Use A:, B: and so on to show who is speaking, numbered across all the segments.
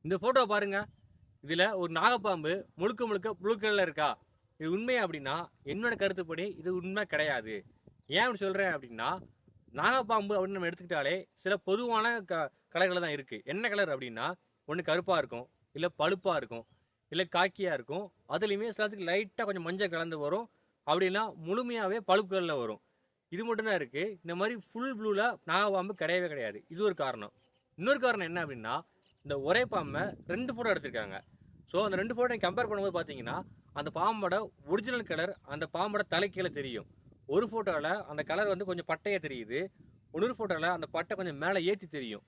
A: இந்த ஃபோட்டோ பாருங்க. இதில் ஒரு நாகப்பாம்பு முழுக்க முழுக்க ப்ளூ கலரில் இருக்கா? இது உண்மையா அப்படின்னா என்னோட கருத்துப்படி இது உண்மை கிடையாது. ஏன் அப்படி சொல்கிறேன் அப்படின்னா, நாகப்பாம்பு அப்படின்னு நம்ம எடுத்துக்கிட்டாலே சில பொதுவான கலர்களில் தான் இருக்குது. என்ன கலர் அப்படின்னா, ஒன்று கருப்பாக இருக்கும், இல்லை பழுப்பாக இருக்கும், இல்லை காக்கியாக இருக்கும். அதுலேயுமே சிலத்துக்கு லைட்டாக கொஞ்சம் மஞ்சள் கலந்து வரும். அப்படின்னா முழுமையாகவே பழுப்பு கலரில் வரும். இது மட்டும்தான் இருக்குது. இந்த மாதிரி ஃபுல் ப்ளூவில் நாகப்பாம்பு கிடையவே கிடையாது. இது ஒரு காரணம். இன்னொரு காரணம் என்ன அப்படின்னா, இந்த ஒரே பாம்பை 2 ஃபோட்டோ எடுத்திருக்காங்க. ஸோ அந்த 2 ஃபோட்டோ கம்பேர் பண்ணும்போது பார்த்தீங்கன்னா, அந்த பாம்போட ஒரிஜினல் கலர் அந்த பாம்போட தலைக்கீழே தெரியும். ஒரு ஃபோட்டோவில் அந்த கலர் வந்து கொஞ்சம் பட்டையாக தெரியுது, இன்னொரு ஃபோட்டோவில் அந்த பட்டை கொஞ்சம் மேலே ஏற்றி தெரியும்.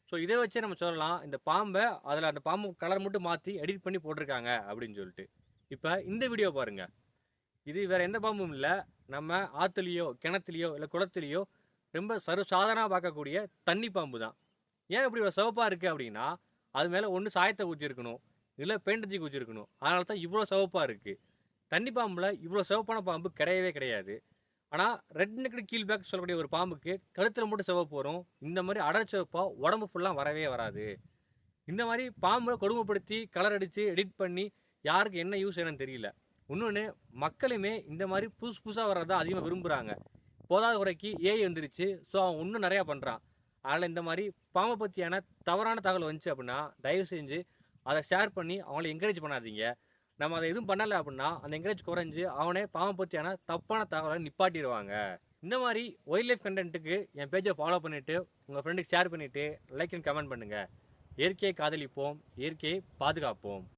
A: ஸோ இதை வச்சே நம்ம சொல்லலாம் இந்த பாம்பை அதில் அந்த பாம்பு கலர் மட்டும் மாற்றி எடிட் பண்ணி போட்டிருக்காங்க அப்படின்னு சொல்லிட்டு. இப்போ இந்த வீடியோ பாருங்கள். இது வேறு எந்த பாம்பும் இல்லை, நம்ம ஆற்றுலையோ கிணத்துலையோ இல்லை குளத்துலையோ ரொம்ப சாதாரணமாக பார்க்கக்கூடிய தண்ணி பாம்பு தான். ஏன் இப்படி ஒரு சிவப்பாக இருக்குது அப்படின்னா, அது மேலே ஒன்று சாயத்தை ஊற்றிருக்கணும், இல்லை பெயிண்ட் தூக்கி ஊற்றிருக்கணும். அதனால தான் இவ்வளோ சிவப்பாக இருக்குது. தண்ணி பாம்பில் இவ்வளோ சிவப்பான பாம்பு கிடையவே கிடையாது. ஆனால் ரெட் நெக்டு கீல் பேக் சொல்லக்கூடிய ஒரு பாம்புக்கு கழுத்தில் மட்டும் சிவப்பு வரும். இந்த மாதிரி அடர் சிவப்பாக உடம்பு ஃபுல்லாக வரவே வராது. இந்த மாதிரி பாம்பை கொடுமைப்படுத்தி கலர் அடித்து எடிட் பண்ணி யாருக்கு என்ன யூஸ் என்னன்னு தெரியல. இன்னொன்று, மக்களுமே இந்த மாதிரி புதுசு புதுசாக வர்றதா அதிகமாக விரும்புகிறாங்க. போதாத குறைக்கு ஏஐ வந்துருச்சு. ஸோ அவன் இன்னும் நிறையா பண்ணுறான். அதனால் இந்த மாதிரி பாம்பை பற்றியான தவறான தகவல் வந்துச்சு அப்படின்னா தயவு செஞ்சு அதை ஷேர் பண்ணி அவங்கள என்கரேஜ் பண்ணாதீங்க. நம்ம அதை எதுவும் பண்ணலை அப்படின்னா அந்த என்கரேஜ் குறைஞ்சி அவனே பாம்பை பற்றியான தப்பான தகவலை நிப்பாட்டிடுவாங்க. இந்த மாதிரி வைல்ட் லைஃப் கண்டென்ட்டுக்கு என் பேஜை ஃபாலோ பண்ணிவிட்டு உங்கள் ஃப்ரெண்டுக்கு ஷேர் பண்ணிவிட்டு லைக் அண்ட் கமெண்ட் பண்ணுங்கள். இயற்கையை காதலிப்போம், இயற்கையை பாதுகாப்போம்.